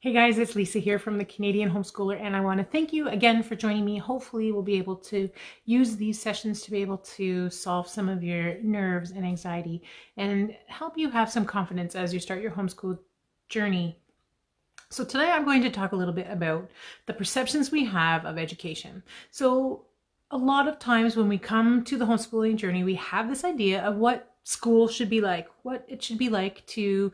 Hey guys, it's Lisa here from the Canadian Homeschooler, and I want to thank you again for joining me. Hopefully we'll be able to use these sessions to be able to solve some of your nerves and anxiety and help you have some confidence as you start your homeschool journey. So today I'm going to talk a little bit about the perceptions we have of education. So a lot of times when we come to the homeschooling journey, we have this idea of what school should be like, what it should be like to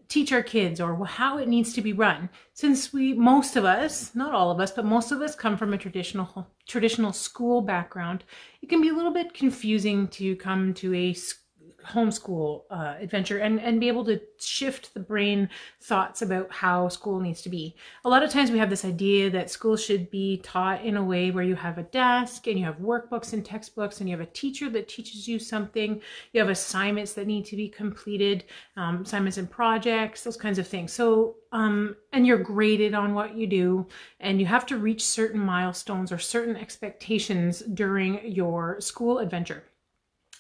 teach our kids, or how it needs to be run. Since most of us, not all of us, but most of us come from a traditional school background, it can be a little bit confusing to come to a homeschool adventure and be able to shift the brain thoughts about how school needs to be. A lot of times we have this idea that school should be taught in a way where you have a desk and you have workbooks and textbooks and you have a teacher that teaches you something. You have assignments that need to be completed, assignments and projects, those kinds of things. So, and you're graded on what you do, and you have to reach certain milestones or certain expectations during your school adventure.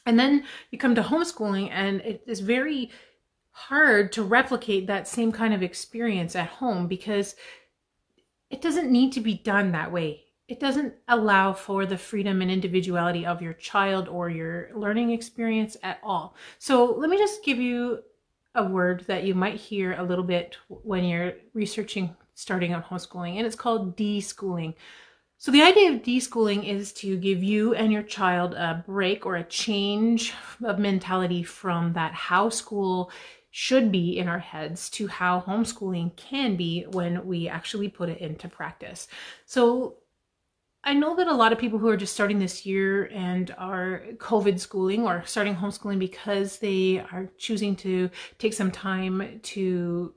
And then you come to homeschooling, and it is very hard to replicate that same kind of experience at home because it doesn't need to be done that way. It doesn't allow for the freedom and individuality of your child or your learning experience at all. So let me just give you a word that you might hear a little bit when you're researching starting out homeschooling, and it's called deschooling. So the idea of deschooling is to give you and your child a break or a change of mentality from that how school should be in our heads to how homeschooling can be when we actually put it into practice. So I know that a lot of people who are just starting this year and are COVID schooling or starting homeschooling because they are choosing to take some time to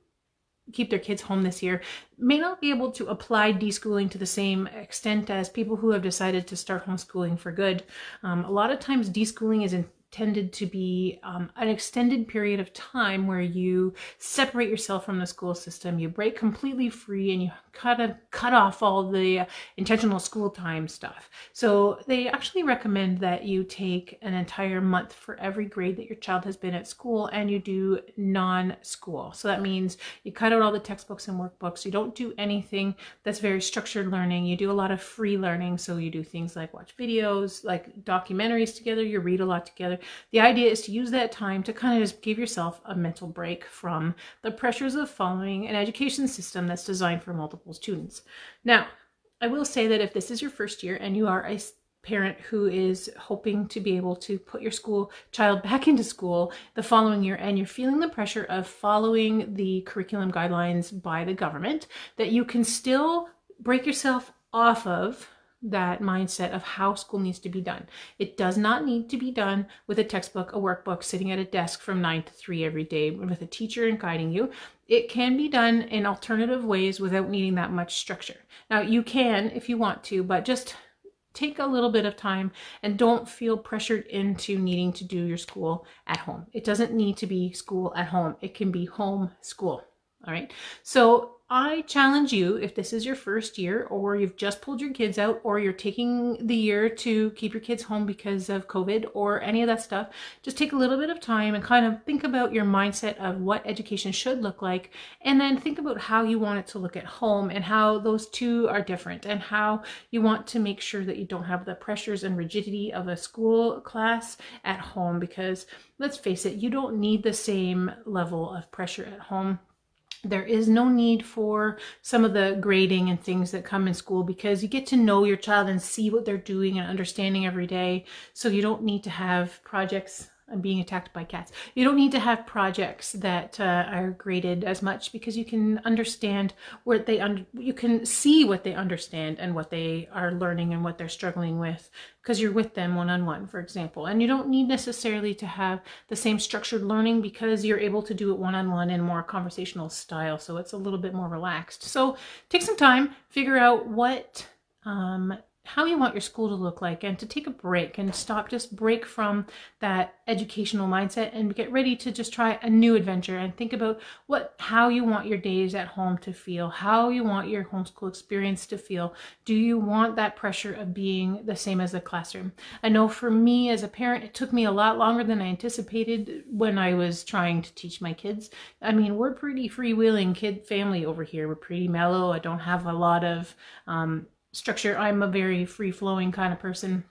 keep their kids home this year may not be able to apply deschooling to the same extent as people who have decided to start homeschooling for good. A lot of times deschooling is intended to be an extended period of time where you separate yourself from the school system, you break completely free, and you cut off all the intentional school time stuff. So they actually recommend that you take an entire month for every grade that your child has been at school, and you do non-school. So that means you cut out all the textbooks and workbooks. You don't do anything that's very structured learning. You do a lot of free learning. So you do things like watch videos, like documentaries together, you read a lot together. The idea is to use that time to kind of just give yourself a mental break from the pressures of following an education system that's designed for multiple students. Now, I will say that if this is your first year and you are a parent who is hoping to be able to put your child back into school the following year, and you're feeling the pressure of following the curriculum guidelines by the government, that you can still break yourself off of that mindset of how school needs to be done. It does not need to be done with a textbook, a workbook, sitting at a desk from 9 to 3 every day with a teacher and guiding you. It can be done in alternative ways without needing that much structure. Now, you can if you want to, but just take a little bit of time and don't feel pressured into needing to do your school at home. It doesn't need to be school at home. It can be home school. All right. So I challenge you, if this is your first year, or you've just pulled your kids out, or you're taking the year to keep your kids home because of COVID or any of that stuff, just take a little bit of time and kind of think about your mindset of what education should look like, and then think about how you want it to look at home and how those two are different, and how you want to make sure that you don't have the pressures and rigidity of a school class at home, because let's face it, you don't need the same level of pressure at home. There is no need for some of the grading and things that come in school, because you get to know your child and see what they're doing and understanding every day. So you don't need to have projects. I'm being attacked by cats. You don't need to have projects that are graded as much, because you can understand where you can see what they understand and what they are learning and what they're struggling with, because you're with them one-on-one, for example. And you don't need necessarily to have the same structured learning, because you're able to do it one-on-one in more conversational style. So it's a little bit more relaxed. So take some time, figure out what how you want your school to look like, and to take a break and stop, just break from that educational mindset and get ready to just try a new adventure and think about how you want your days at home to feel, how you want your homeschool experience to feel. Do you want that pressure of being the same as the classroom? I know for me as a parent, it took me a lot longer than I anticipated when I was trying to teach my kids. I mean, we're pretty freewheeling kid family over here. We're pretty mellow. I don't have a lot of structure. I'm a very free-flowing kind of person,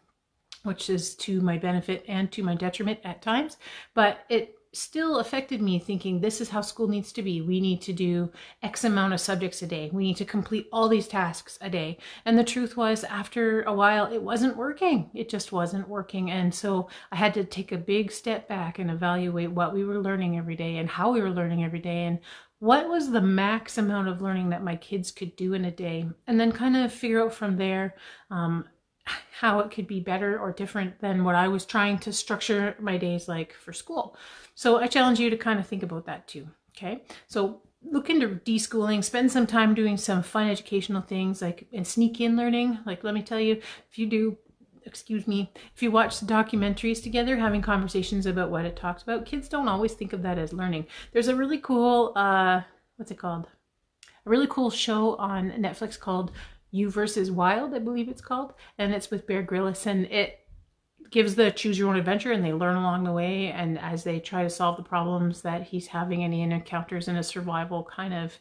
which is to my benefit and to my detriment at times, but it still affected me thinking this is how school needs to be. We need to do X amount of subjects a day. We need to complete all these tasks a day. And the truth was, after a while, it wasn't working. It just wasn't working. And so I had to take a big step back and evaluate what we were learning every day and how we were learning every day, and what was the max amount of learning that my kids could do in a day, and then kind of figure out from there how it could be better or different than what I was trying to structure my days like for school. So I challenge you to kind of think about that too. Okay, so look into deschooling, spend some time doing some fun educational things, like, and sneak in learning. Like, let me tell you, if you watch the documentaries together, having conversations about what it talks about, kids don't always think of that as learning. There's a really cool, what's it called? A really cool show on Netflix called You versus Wild, I believe it's called. And it's with Bear Grylls, and it gives the choose your own adventure, and they learn along the way, and as they try to solve the problems that he's having, and he encounters in a survival kind of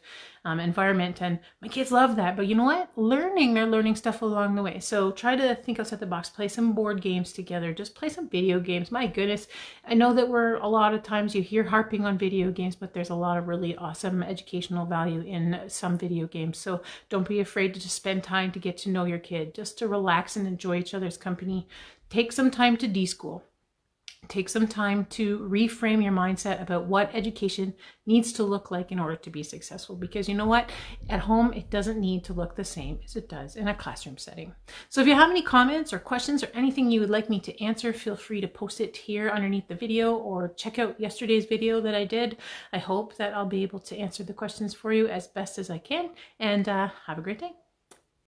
environment. And my kids love that. But you know what? They're learning stuff along the way. So try to think outside the box, play some board games together, just play some video games. My goodness, I know that a lot of times you hear harping on video games, but there's a lot of really awesome educational value in some video games. So don't be afraid to just spend time to get to know your kid, just to relax and enjoy each other's company. Take some time to deschool. Take some time to reframe your mindset about what education needs to look like in order to be successful. Because you know what? At home, it doesn't need to look the same as it does in a classroom setting. So if you have any comments or questions or anything you would like me to answer, feel free to post it here underneath the video, or check out yesterday's video that I did. I hope that I'll be able to answer the questions for you as best as I can. And have a great day.